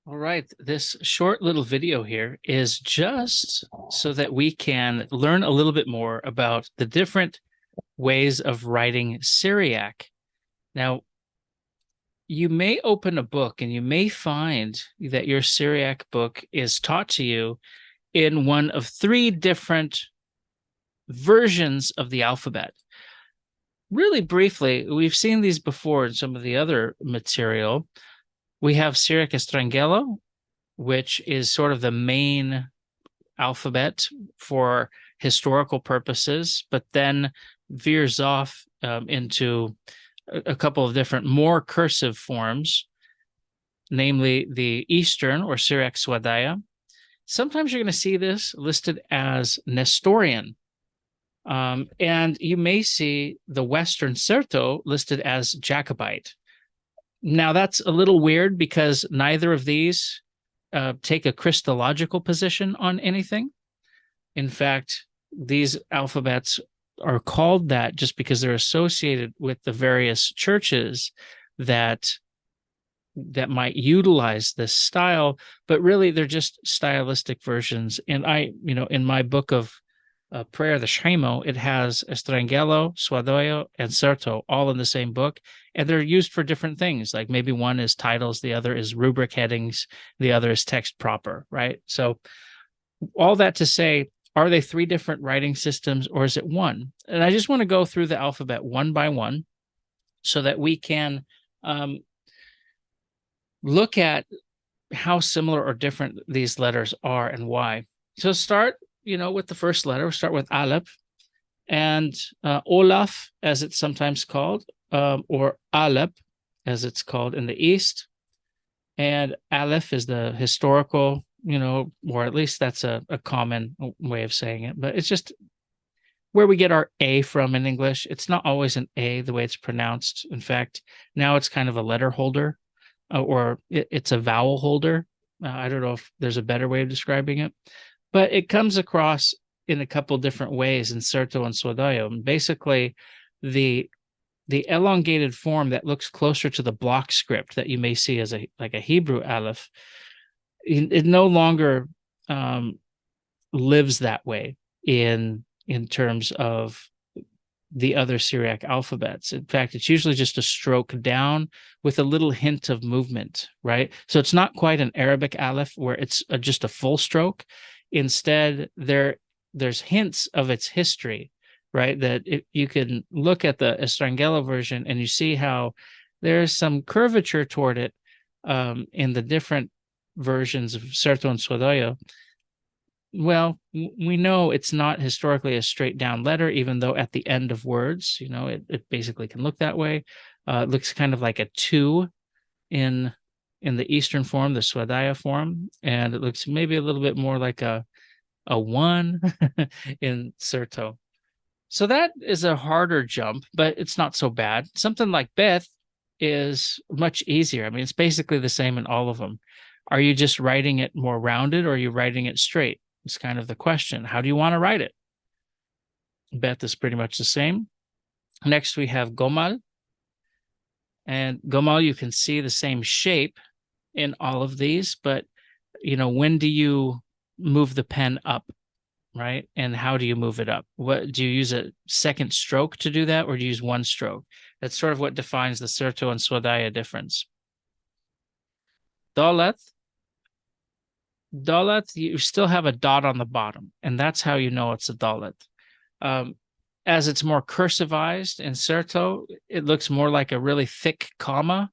All right, this short little video here is just so that we can learn a little bit more about the different ways of writing Syriac. Now, you may open a book and you may find that your Syriac book is taught to you in one of three different versions of the alphabet. Really briefly, we've seen these before in some of the other material. We have Syriac Estrangela, which is sort of the main alphabet for historical purposes, but then veers off into a couple of different more cursive forms, namely the Eastern or Syriac Swadaya. Sometimes you're going to see this listed as Nestorian. And you may see the Western Certo listed as Jacobite. Now, that's a little weird because neither of these take a Christological position on anything. In fact, these alphabets are called that just because they're associated with the various churches that might utilize this style, but really they're just stylistic versions. And in my book of prayer, the Shemo, it has Estrangelo, Swadaya, and Certo all in the same book. And they're used for different things. Like maybe one is titles, the other is rubric headings, the other is text proper, right? So all that to say, are they three different writing systems or is it one? And I just want to go through the alphabet one by one so that we can look at how similar or different these letters are and why. So start, with the first letter. We'll start with Aleb and Olaf, as it's sometimes called, or Aleb, as it's called in the East. And Aleph is the historical, or at least that's a common way of saying it, but it's just where we get our A from in English. It's not always an A the way it's pronounced. In fact, now it's kind of a letter holder or it's a vowel holder. I don't know if there's a better way of describing it, but it comes across in a couple different ways in Certo and Swadaya. And basically, the elongated form that looks closer to the block script that you may see as a Hebrew aleph, it no longer lives that way in terms of the other Syriac alphabets. In fact, it's usually just a stroke down with a little hint of movement, right? So it's not quite an Arabic aleph where it's just a full stroke. Instead, there's hints of its history, right? That you can look at the Estrangela version and you see how there's some curvature toward it in the different versions of Certo and Swadaya. Well, we know it's not historically a straight down letter, even though at the end of words, it basically can look that way. It looks kind of like a two in the Eastern form, the Swadaya form, and it looks maybe a little bit more like a one in Certo. So that is a harder jump, but it's not so bad. Something like Beth is much easier. I mean, it's basically the same in all of them. Are you just writing it more rounded or are you writing it straight? It's kind of the question. How do you want to write it? Beth is pretty much the same. Next, we have Gamal. And Gamal, you can see the same shape in all of these, but when do you move the pen up, right? And how do you move it up? What do you use a second stroke to do that, or do you use one stroke? That's sort of what defines the Certo and Swadaya difference. Dalet, you still have a dot on the bottom, and that's how you know it's a dalet. As it's more cursivized in Certo, it looks more like a really thick comma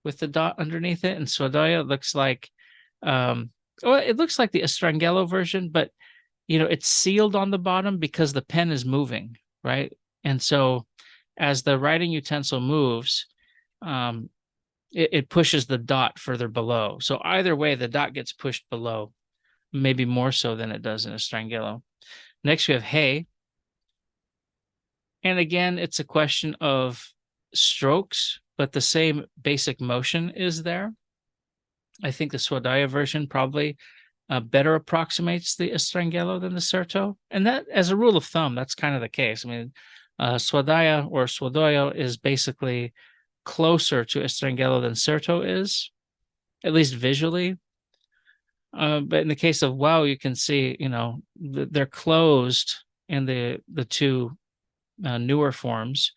with the dot underneath it. And Swadaya looks like, it looks like the Estrangelo version, but it's sealed on the bottom because the pen is moving, right? And so as the writing utensil moves, it pushes the dot further below. So either way, the dot gets pushed below, maybe more so than it does in Estrangelo. Next, we have hey. And again, it's a question of strokes, but the same basic motion is there. I think the Swadaya version probably better approximates the Estrangelo than the Certo. And that, as a rule of thumb, that's kind of the case. I mean, Swadaya or Swadoyo is basically closer to Estrangelo than Certo is, at least visually. But in the case of wow, you can see, they're closed in the two newer forms.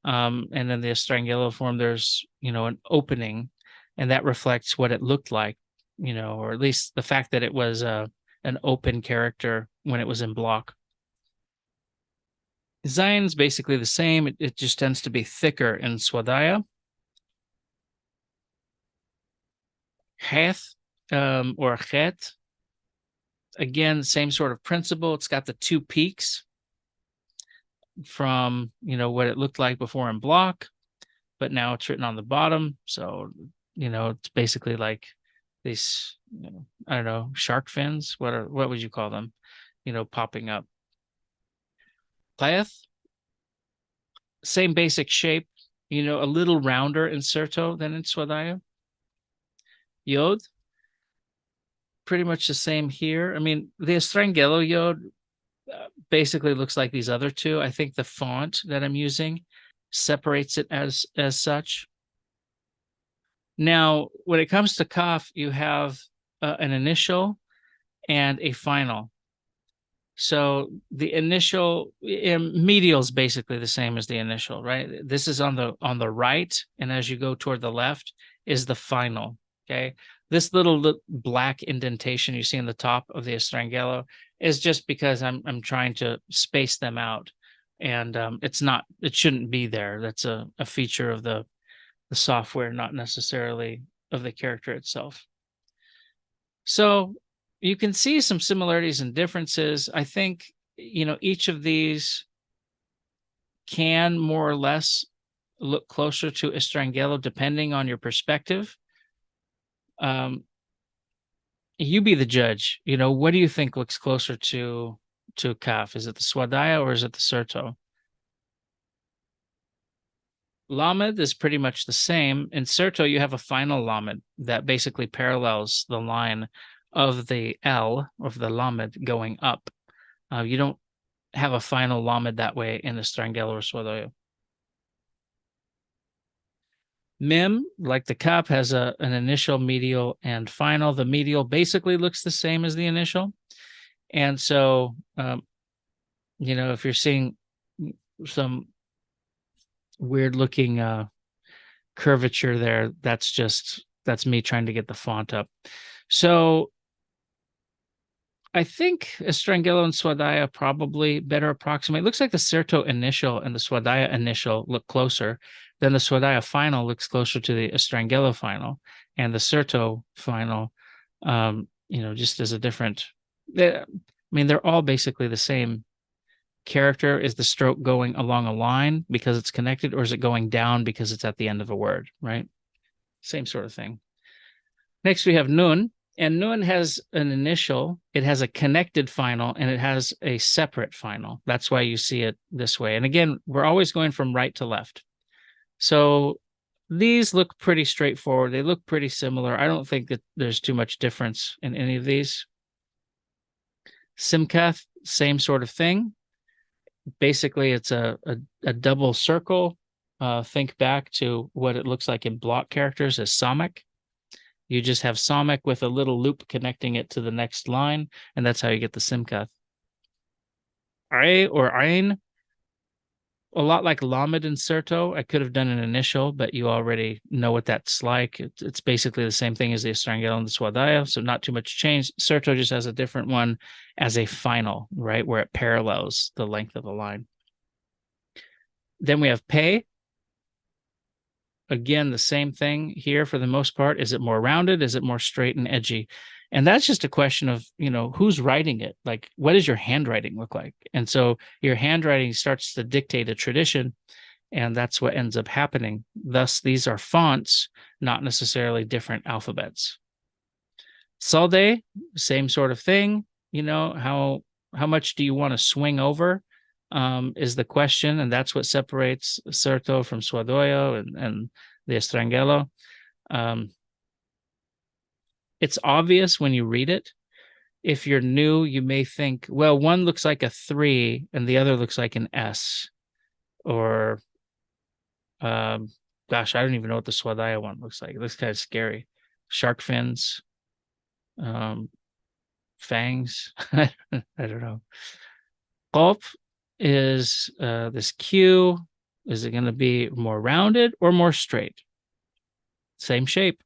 And in the Estrangela form, there's, an opening, and that reflects what it looked like, or at least the fact that it was an open character when it was in block. Zion's basically the same. It just tends to be thicker in Swadaya. Heth, or Het, again, same sort of principle. It's got the two peaks from, what it looked like before in block, but now it's written on the bottom. So, it's basically like these, I don't know, shark fins. What would you call them? Popping up. Playeth, same basic shape, a little rounder in Certo than in Swadaya. Yod, pretty much the same here. I mean, the Estrangela Yod basically looks like these other two. I think the font that I'm using separates it as such. Now, when it comes to Kaf, you have an initial and a final. So the initial medial is basically the same as the initial, right? This is on the right, and as you go toward the left is the final. Okay, this little black indentation you see in the top of the Estrangelo is just because I'm trying to space them out, and it shouldn't be there. That's a feature of the software, not necessarily of the character itself. So you can see some similarities and differences. I think, each of these can more or less look closer to Estrangelo depending on your perspective. You be the judge. What do you think looks closer to Kaf? Is it the Swadaya or is it the Certo? Lamed is pretty much the same. In Certo, you have a final Lamed that basically parallels the line of the L, of the Lamed, going up. You don't have a final Lamed that way in Estrangela or Swadaya. Mim, like the Kaf, has an initial, medial, and final. The medial basically looks the same as the initial. And so, if you're seeing some weird looking curvature there, that's me trying to get the font up. So I think Estrangelo and Swadaya probably better approximate. It looks like the Certo initial and the Swadaya initial look closer. Then the Swadaya final looks closer to the Estrangelo final, and the Certo final, just as a different. I mean, they're all basically the same character. Is the stroke going along a line because it's connected, or is it going down because it's at the end of a word, right? Same sort of thing. Next, we have Nun, and Nun has an initial, it has a connected final, and it has a separate final. That's why you see it this way. And again, we're always going from right to left. So these look pretty straightforward. They look pretty similar. I don't think that there's too much difference in any of these. Simkath, same sort of thing. Basically, it's a double circle. Think back to what it looks like in block characters as Samek. You just have Samek with a little loop connecting it to the next line, and that's how you get the Simkath. Or Ain, a lot like Lamed and Certo. I could have done an initial, but you already know what that's like. It's basically the same thing as the Estrangela and the Swadaya, so not too much change. Certo just has a different one as a final, right, where it parallels the length of the line. Then we have Pei. Again, the same thing here for the most part. Is it more rounded? Is it more straight and edgy? And that's just a question of, who's writing it? Like, what does your handwriting look like? And so your handwriting starts to dictate a tradition, and that's what ends up happening. Thus, these are fonts, not necessarily different alphabets. Salde, same sort of thing. How much do you want to swing over is the question, and that's what separates Certo from Swadaya and the Estrangelo. It's obvious when you read it. If you're new, you may think, well, one looks like a 3 and the other looks like an S. Or, gosh, I don't even know what the Swadaya one looks like. It looks kind of scary. Shark fins. fangs. I don't know. Qaf is this Q. Is it going to be more rounded or more straight? Same shape.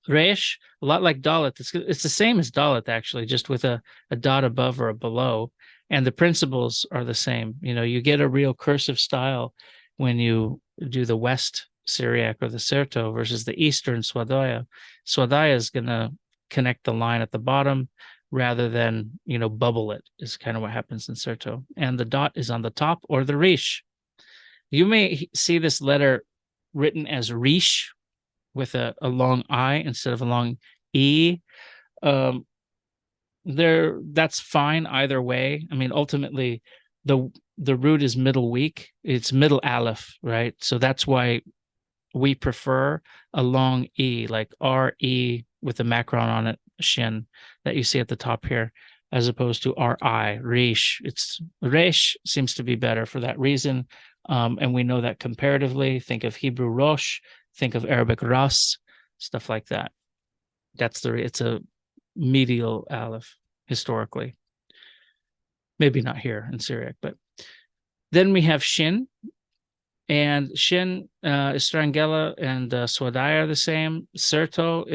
Rish, a lot like Dalit. It's the same as Dalit, actually, just with a dot above or a below. And the principles are the same. You get a real cursive style when you do the West Syriac or the Certo versus the Eastern Swadaya. Swadaya is going to connect the line at the bottom rather than, bubble it, is kind of what happens in Certo. And the dot is on the top, or the Rish. You may see this letter written as Rish with a long I instead of a long E. That's fine either way. I mean, ultimately, the root is middle weak. It's middle aleph, right? So that's why we prefer a long E, like R-E with a macron on it, Shin, that you see at the top here, as opposed to R-I, Rish. Rish seems to be better for that reason. And we know that comparatively. Think of Hebrew Rosh, think of Arabic Ras, stuff like that. It's a medial aleph historically. Maybe not here in Syriac, but then we have Shin. And Shin, Estrangela, and Swadaya are the same. Certo,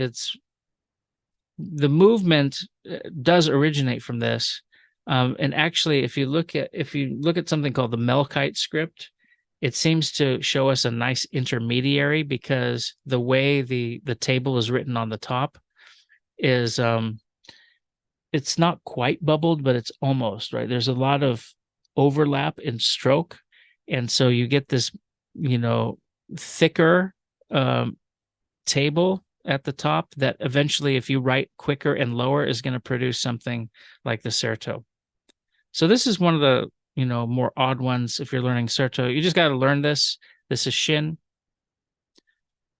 the movement does originate from this. And actually, if you look at something called the Melkite script, it seems to show us a nice intermediary, because the way the table is written on the top is it's not quite bubbled, but it's almost, right. There's a lot of overlap in stroke, and so you get this thicker table at the top that eventually, if you write quicker and lower, is going to produce something like the Certo. So this is one of the more odd ones. If you're learning Certo, you just got to learn this. This is Shin.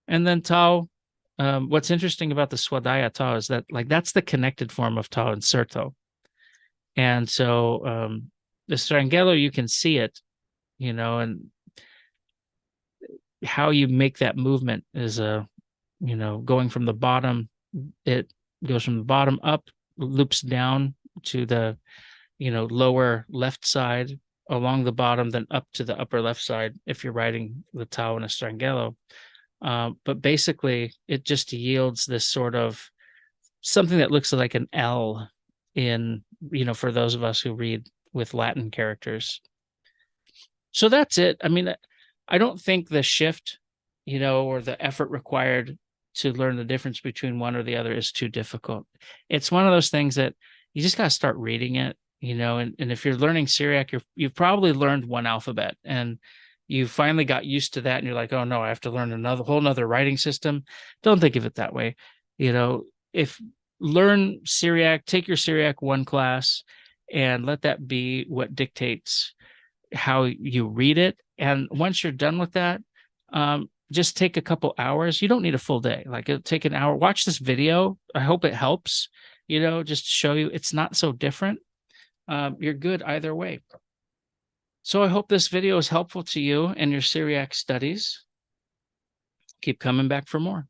And then Tau. What's interesting about the Swadaya Tau is that that's the connected form of Tau in Certo. And so the strangular, you can see it, and how you make that movement is going from the bottom. It goes from the bottom up, loops down to the lower left side along the bottom, then up to the upper left side if you're writing the Tau in a strangelo. But basically, it just yields this sort of something that looks like an L in, for those of us who read with Latin characters. So that's it. I mean, I don't think the shift, or the effort required to learn the difference between one or the other is too difficult. It's one of those things that you just got to start reading it, and if you're learning Syriac, you've probably learned one alphabet, and you finally got used to that, and you're like, oh no, I have to learn whole nother writing system. Don't think of it that way. If learn Syriac, take your Syriac 1 class, and let that be what dictates how you read it. And once you're done with that, just take a couple hours. You don't need a full day. Like, it'll take an hour. Watch this video. I hope it helps, just to show you it's not so different. You're good either way. So I hope this video is helpful to you in your Syriac studies. Keep coming back for more.